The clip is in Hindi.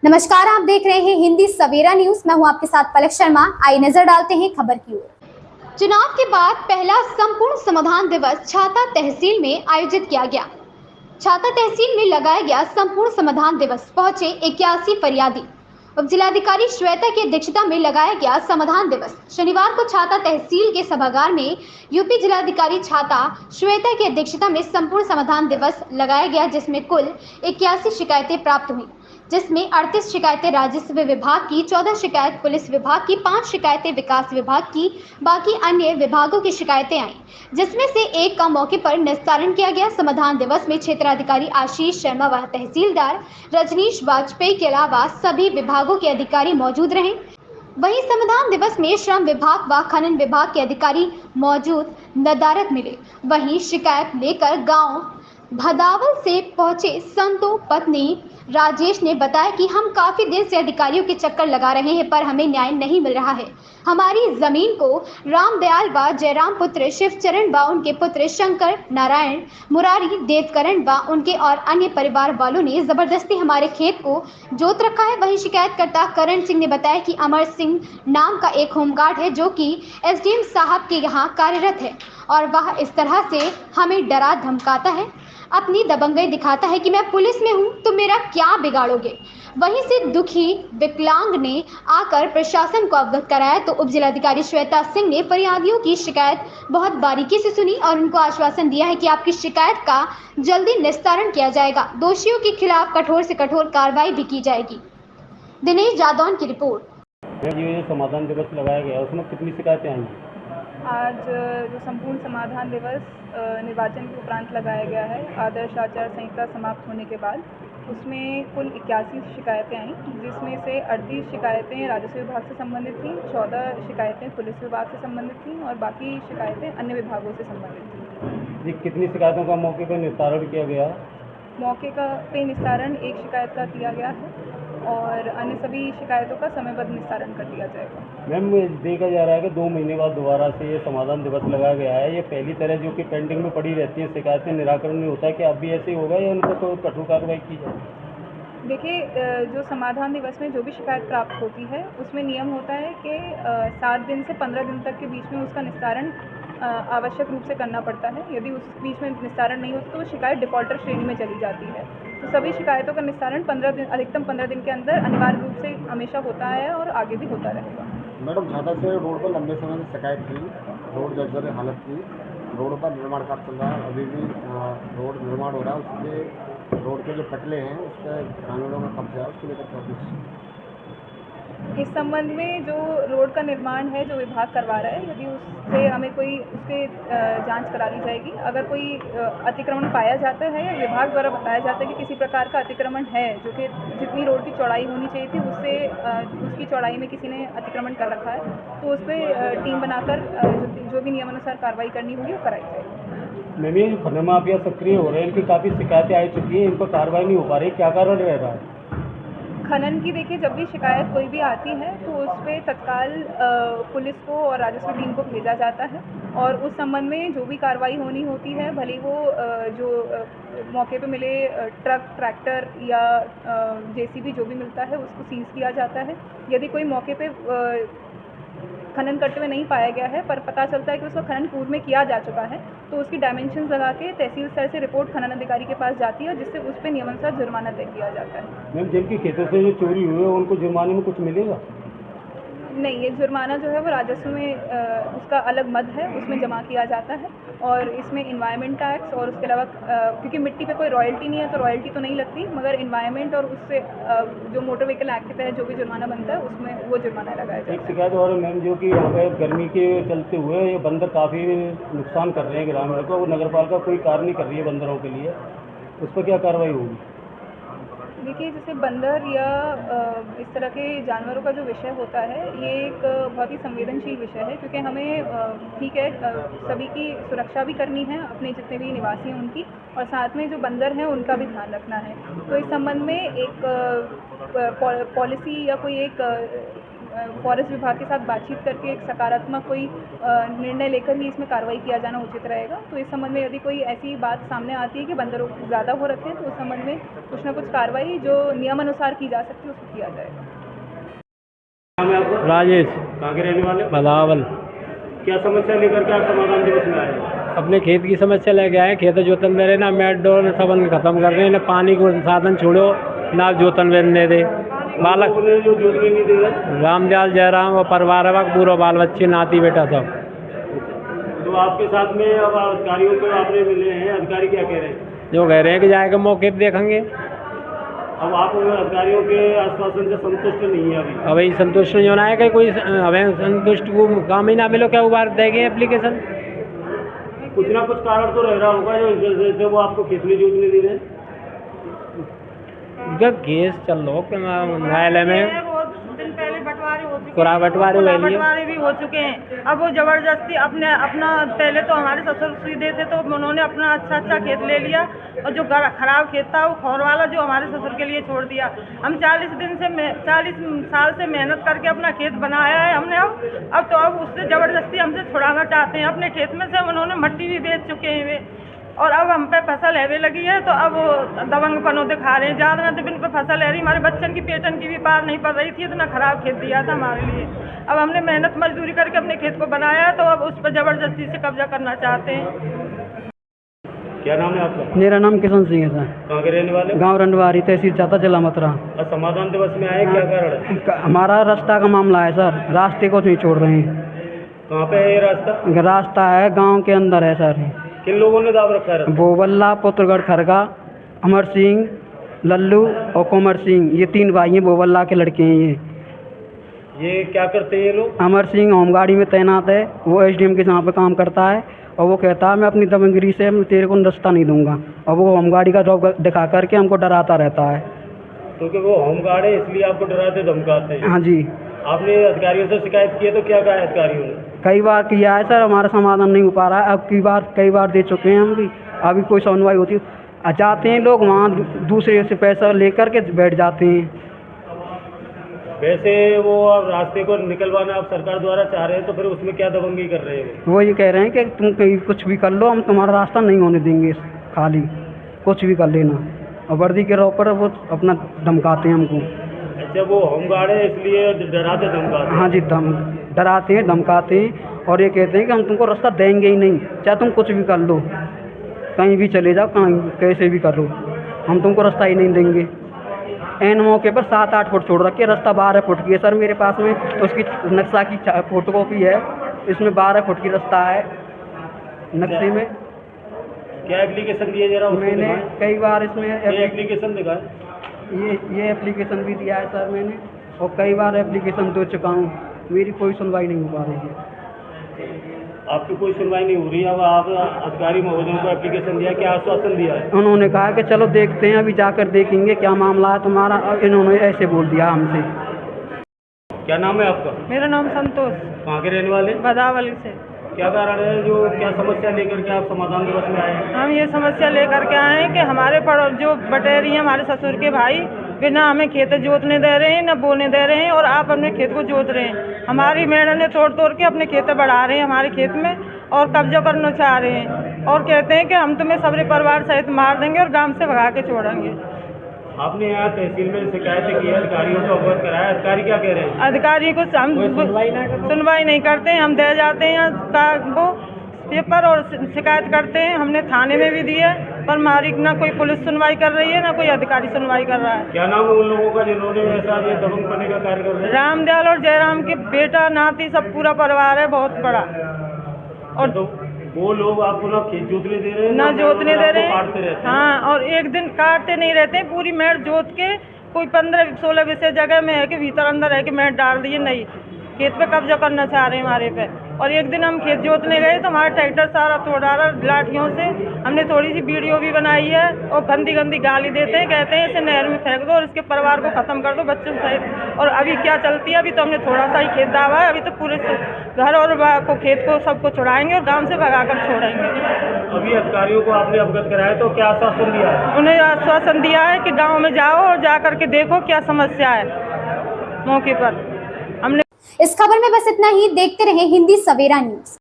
नमस्कार, आप देख रहे हैं हिंदी सवेरा न्यूज। मैं हूं आपके साथ पलक शर्मा। आइए नजर डालते हैं खबर की ओर। चुनाव के बाद पहला संपूर्ण समाधान दिवस छाता तहसील में आयोजित किया गया। छाता तहसील में लगाया गया संपूर्ण समाधान दिवस पहुंचे 81 फरियादी। उप जिलाधिकारी श्वेता की अध्यक्षता में लगाया गया समाधान दिवस शनिवार को छाता तहसील के सभागार में यूपी जिलाधिकारी छाता श्वेता की अध्यक्षता में संपूर्ण समाधान दिवस लगाया गया, जिसमें कुल 81 शिकायतें प्राप्त हुई, जिसमें 38 शिकायतें राजस्व विभाग की, 14 शिकायत पुलिस विभाग की, 5 शिकायतें विकास विभाग की, बाकी अन्य विभागों की शिकायतें आई, जिसमें से एक का मौके पर निस्तारण किया गया। समाधान दिवस में क्षेत्राधिकारी आशीष शर्मा व तहसीलदार रजनीश वाजपेयी के अलावा सभी विभागों के अधिकारी मौजूद रहे। वहीं समाधान दिवस में श्रम विभाग व खनन विभाग के अधिकारी मौजूद नदारद मिले। वहीं शिकायत लेकर गांव भदावल से पहुंचे संतो पत्नी राजेश ने बताया कि हम काफी देर से अधिकारियों के चक्कर लगा रहे हैं, पर हमें न्याय नहीं मिल रहा है। हमारी जमीन को रामदयाल व जयराम पुत्र शिवचरण व उनके पुत्र शंकर नारायण मुरारी देवकरण व उनके और अन्य परिवार वालों ने जबरदस्ती हमारे खेत को जोत रखा है। वहीं शिकायतकर्ता करण सिंह ने बताया कि अमर सिंह नाम का एक होमगार्ड है, जो कि एसडीएम साहब के यहाँ कार्यरत है, और वह इस तरह से हमें डरा धमकाता है, अपनी दबंगई दिखाता है कि मैं पुलिस में हूं तो मेरा क्या बिगाड़ोगे। वहीं से दुखी विकलांग ने आकर प्रशासन को अवगत कराया, तो उप जिलाधिकारी श्वेता सिंह ने फरियादियों की शिकायत बहुत बारीकी से सुनी और उनको आश्वासन दिया है कि आपकी शिकायत का जल्दी निस्तारण किया जाएगा। दोषियों के खिलाफ कठोर से कठोर कार्रवाई भी की जाएगी। दिनेश जादौन की रिपोर्ट। ये समाधान दिवस लगाया गया, उसमें कितनी शिकायतें आई? आज जो संपूर्ण समाधान दिवस निर्वाचन के उपरांत लगाया गया है, आदर्श आचार संहिता समाप्त होने के बाद, उसमें कुल 81 शिकायतें आईं, जिसमें से 38 शिकायतें राजस्व विभाग से संबंधित थीं, 14 शिकायतें पुलिस विभाग से संबंधित थीं और बाकी शिकायतें अन्य विभागों से संबंधित थीं। ये कितनी शिकायतों का मौके पर निस्तारण किया गया? मौके पे निस्तारण एक शिकायत का किया गया है और अन्य सभी शिकायतों का समयबद्ध निस्तारण कर दिया जाएगा। मैम, देखा जा रहा है कि 2 महीने बाद दोबारा से ये समाधान दिवस लगाया गया है। ये पहली तरह जो कि पेंडिंग में पड़ी रहती है शिकायतें, निराकरण नहीं होता है, कि अब भी ऐसे ही होगा या उनको तो कठोर कार्रवाई की जाए? देखिए, जो समाधान दिवस में जो भी शिकायत प्राप्त होती है, उसमें नियम होता है कि 7 दिन से 15 दिन तक के बीच में उसका निस्तारण आवश्यक रूप से करना पड़ता है। यदि उस बीच में निस्तारण नहीं होता तो वो शिकायत डिफ़ॉल्टर श्रेणी में चली जाती है। तो सभी शिकायतों का निस्तारण 15 दिन, अधिकतम 15 दिन के अंदर अनिवार्य रूप से हमेशा होता है और आगे भी होता रहेगा। मैडम, छाता से रोड पर लंबे समय से शिकायत थी, रोड जर्जर हालत की, रोड पर निर्माण कार्य चल रहा है, अभी भी रोड निर्माण हो रहा है, उसके रोड के जो पटले हैं उस पर कानूनों का कब्जा है, उसको लेकर क्या कुछ? इस संबंध में जो रोड का निर्माण है जो विभाग करवा रहा है, यदि उससे हमें कोई उसके जांच करा ली जाएगी। अगर कोई अतिक्रमण पाया जाता है या विभाग द्वारा बताया जाता है कि किसी प्रकार का अतिक्रमण है, जो कि जितनी रोड की चौड़ाई होनी चाहिए थी उससे उसकी चौड़ाई में किसी ने अतिक्रमण कर रखा है, तो उस पर टीम बनाकर जो भी नियमानुसार कार्रवाई करनी होगी वो कराई जाएगी। मैम, ये जो खनन माफिया सक्रिय हो रहे हैं, इनकी काफ़ी शिकायतें आ चुकी हैं, इन पर कार्रवाई नहीं हो पा रही, क्या कारण रह रहा है? खनन की देखिए, जब भी शिकायत कोई भी आती है तो उस पर तत्काल पुलिस को और राजस्व टीम को भेजा जाता है और उस संबंध में जो भी कार्रवाई होनी होती है, भले वो जो मौके पे मिले ट्रक, ट्रैक्टर या जेसीबी जो भी मिलता है उसको सीज किया जाता है। यदि कोई मौके पे खनन करते हुए नहीं पाया गया है पर पता चलता है कि उसका खनन पूर्व में किया जा चुका है, तो उसकी डायमेंशंस लगा के तहसील स्तर से रिपोर्ट खनन अधिकारी के पास जाती है, जिससे उस पर नियमानुसार जुर्माना तय किया जाता है। मैम, जिनकी खेतों से जो चोरी हुई है उनको जुर्माने में कुछ मिलेगा? नहीं, ये जुर्माना जो है वो राजस्व में उसका अलग मद है, उसमें जमा किया जाता है और इसमें इन्वायरमेंट टैक्स और उसके अलावा क्योंकि मिट्टी पे कोई रॉयल्टी नहीं है तो रॉयल्टी तो नहीं लगती, मगर इन्वायरमेंट और उससे जो मोटर व्हीकल एक्ट के तहत जो भी जुर्माना बनता है उसमें वो जुर्माना लगाया जाता है। एक शिकायत और मैम, जो कि यहाँ पे गर्मी के चलते हुए ये बंदर काफ़ी नुकसान कर रहे हैं ग्रामीणों को, नगर पालिका कोई कार्य नहीं कर रही है बंदरों के लिए, उस पर क्या कार्रवाई होगी? देखिए, जैसे बंदर या इस तरह के जानवरों का जो विषय होता है, ये एक बहुत ही संवेदनशील विषय है, क्योंकि हमें ठीक है सभी की सुरक्षा भी करनी है, अपने जितने भी निवासी हैं उनकी, और साथ में जो बंदर हैं उनका भी ध्यान रखना है। तो इस संबंध में एक पॉलिसी या कोई एक फॉरेस्ट विभाग के साथ बातचीत करके एक सकारात्मक कोई निर्णय लेकर ही इसमें कार्रवाई किया जाना उचित रहेगा। तो इस संबंध में यदि कोई ऐसी बात सामने आती है कि बंदरों ज़्यादा हो रखे हैं तो उस संबंध में कुछ न कुछ कार्रवाई जो नियमानुसार की जा सकती है उसको किया जाएगा। राजेश, कहाँ के रहने वाले? बदावल। क्या समस्या लेकर के आप समाधान दिवस में आए? अपने खेत की समस्या लेके आए। खेत जोतन दे रहे ना, मेड डोर सबन खत्म कर रहे हैं ना, पानी को साधन छोड़ो ना, जोतन दे दे बालक जो जोतने नहीं दे रहे? रामदयाल जयराम और परिवार पूरा बाल बच्चे नाती बेटा सब। तो आपके साथ में अब अधिकारियों को आपने मिले हैं, अधिकारी क्या कह रहे हैं? जो कह रहे हैं कि जाएगा मौके पर देखेंगे। अब आप अधिकारियों के आश्वासन से संतुष्ट नहीं है अभी? अभी संतुष्ट नहीं होना है कि कोई हमें संतुष्ट को काम ही ना मिलो, क्या उबार देंगे एप्लीकेशन? कुछ ना कुछ कारण तो रह रहा होगा जो वो आपको खेत में जोतने दे रहे हैं। जब केस चल रहा न्यायालय में, दिन पहले बंटवारे हो चुके हैं, बंटवारे भी हो चुके हैं। अब वो जबरदस्ती अपना पहले तो हमारे ससुर सीधे थे तो उन्होंने अपना अच्छा खेत ले लिया और जो खराब खेत था वो खौर वाला जो हमारे ससुर के लिए छोड़ दिया। हम 40 साल से मेहनत करके अपना खेत बनाया है हमने। अब उससे जबरदस्ती हमसे छुड़ाना चाहते हैं अपने खेत में से। उन्होंने मट्टी भी बेच चुके हैं वे, और अब हम पे फसल हैवे लगी है तो अब दबंगपनों दिखा रहे हैं। ज़्यादा दिन पे फसल है रही, हमारे बच्चन की पेटन की भी पार नहीं पड़ रही थी, इतना ख़राब खेत दिया था हमारे लिए। अब हमने मेहनत मजदूरी करके अपने खेत को बनाया तो अब उस पर ज़बरदस्ती से कब्जा करना चाहते हैं। क्या नाम है आपका? मेरा नाम किशन सिंह है सर। कहाँ के रहने वाले? गांव रंडवारी, तहसील चाता, जिला मथुरा। और समाधान दिवस में आए, क्या कारण है? हमारा रास्ता का मामला है सर, रास्ते को नहीं छोड़ रहे हैं। कहाँ पे है ये रास्ता? रास्ता है गांव के अंदर है सर। किन लोगों ने दाव रखा है? बोबल्ला, पुत्रगढ़ खरगा, अमर सिंह, लल्लू और कुंवर सिंह, ये 3 भाई हैं, बोबल्ला के लड़के हैं। ये क्या करते हैं ये लोग? अमर सिंह होमगार्ड में तैनात है, वो एसडीएम के यहाँ पे काम करता है, और वो कहता है मैं अपनी दबंगगिरी से मैं तेरे को रास्ता नहीं दूंगा, और वो होमगार्ड का जॉब दिखा करके हमको डराता रहता है। क्योंकि वो होमगार्ड है इसलिए आपको डराते धमकाते हैं? हाँ जी। आपने अधिकारियों से शिकायत की है तो क्या कहा है अधिकारियों ने? कई बार किया है सर, हमारा समाधान नहीं हो पा रहा है। अब कई बार दे चुके हैं हम भी, अभी कोई सुनवाई होती है। जाते हैं लोग वहाँ दूसरे से पैसा लेकर के बैठ जाते हैं। वैसे वो अब रास्ते को निकलवाना आप सरकार द्वारा चाह रहे हैं तो फिर उसमें क्या दबंगी कर रहे हैं? वो ये कह रहे हैं कि तुम कहीं कुछ भी कर लो, हम तुम्हारा रास्ता नहीं होने देंगे, खाली कुछ भी कर लेना। और वर्दी के रौब पर वो अपना धमकाते हैं हमको। अच्छा, वो होमगार्ड है इसलिए डराते धमकाते हैं? हाँ जी, डराते हैं, धमकाते हैं, और ये कहते हैं कि हम तुमको रास्ता देंगे ही नहीं, चाहे तुम कुछ भी कर लो, कहीं भी चले जाओ, कहीं कैसे भी कर लो, हम तुमको रास्ता ही नहीं देंगे। एन मौके पर 7-8 फुट छोड़ रखे, रास्ता 12 फुट की है सर मेरे पास में, उसकी नक्शा की फोटोकॉपी है, इसमें 12 फुट की रास्ता है नक्शे में। क्या एप्लीकेशन दिया जरा? मैंने कई बार इसमें एप्लीकेशन दिखाएं। ये एप्लीकेशन भी दिया है सर मैंने, और कई बार एप्लीकेशन दे चुका हूँ, मेरी कोई सुनवाई नहीं हो पा रही है। आपकी कोई सुनवाई नहीं हो रही है? अब आप अधिकारी महोदयों को एप्लीकेशन दिया, क्या आश्वासन दिया है? उन्होंने कहा कि चलो देखते हैं, अभी जाकर देखेंगे क्या मामला है तुम्हारा, और इन्होंने ऐसे बोल दिया हमसे। क्या नाम है आपका? मेरा नाम संतोष, कहाँ के रहने वाले? बदावल से। क्या कारण है, जो क्या समस्या लेकर के आप समाधान दिवस में आए हैं? हम ये समस्या लेकर के आए हैं कि हमारे जो बटेरी हैं, हमारे ससुर के भाई, वे ना हमें खेत जोतने दे रहे हैं, ना बोने दे रहे हैं, और आप अपने खेत को जोत रहे हैं। हमारी मेढ़ ने तोड़ के अपने खेत बढ़ा रहे हैं हमारे खेत में, और कब्जा करना चाह रहे हैं, और कहते हैं कि हम तुम्हें सबरे परिवार सहित मार देंगे और गांव से भगा के छोड़ेंगे। आपने यहाँ तहसील में शिकायत की है, अधिकारियों को अवगत कराया, अधिकारी क्या कह रहे हैं? अधिकारी को हम सुनवाई नहीं करते हैं, हम दे जाते हैं वो पेपर और शिकायत करते हैं। हमने थाने में भी दी है, पर हमारी ना कोई पुलिस सुनवाई कर रही है, ना कोई अधिकारी सुनवाई कर रहा है। क्या नाम है उन लोगों का जिन्होंने ऐसा ये दबंग करने का कार्य कर रहे हैं? रामदयाल और जयराम के बेटा नाती सब पूरा परिवार है, बहुत बड़ा। और तो वो लोग आपको ना खेत जोतने दे रहे हैं, ना जोतने दे रहे काटते रहते हैं। हैं? हाँ, और एक दिन काटते नहीं रहते हैं, पूरी मेड़ जोत के कोई 15-16 विषय जगह में है कि भीतर अंदर है कि मेड़ डाल दिए, नहीं खेत पे कब्जा करना चाह रहे हैं हमारे पे। और एक दिन हम खेत जोतने गए तो हमारा ट्रैक्टर सारा तोड़ डाला लाठियों से। हमने थोड़ी सी वीडियो भी बनाई है, और गंदी गंदी गाली देते हैं, कहते हैं इसे नहर में फेंक दो और इसके परिवार को ख़त्म कर दो, बच्चों सहित। और अभी क्या चलती है, अभी तो हमने थोड़ा सा ही खेत दावा है, अभी तो पूरे घर और को खेत को सबको छुड़ाएंगे और गाँव से भगा कर छोड़ेंगे। अभी अधिकारियों को आपने अवगत कराया तो क्या आश्वासन दिया है? उन्हें आश्वासन दिया है कि गाँव में जाओ और जा कर के देखो क्या समस्या है, मौके पर हमने इस खबर में बस इतना ही। देखते रहे हिंदी सवेरा न्यूज।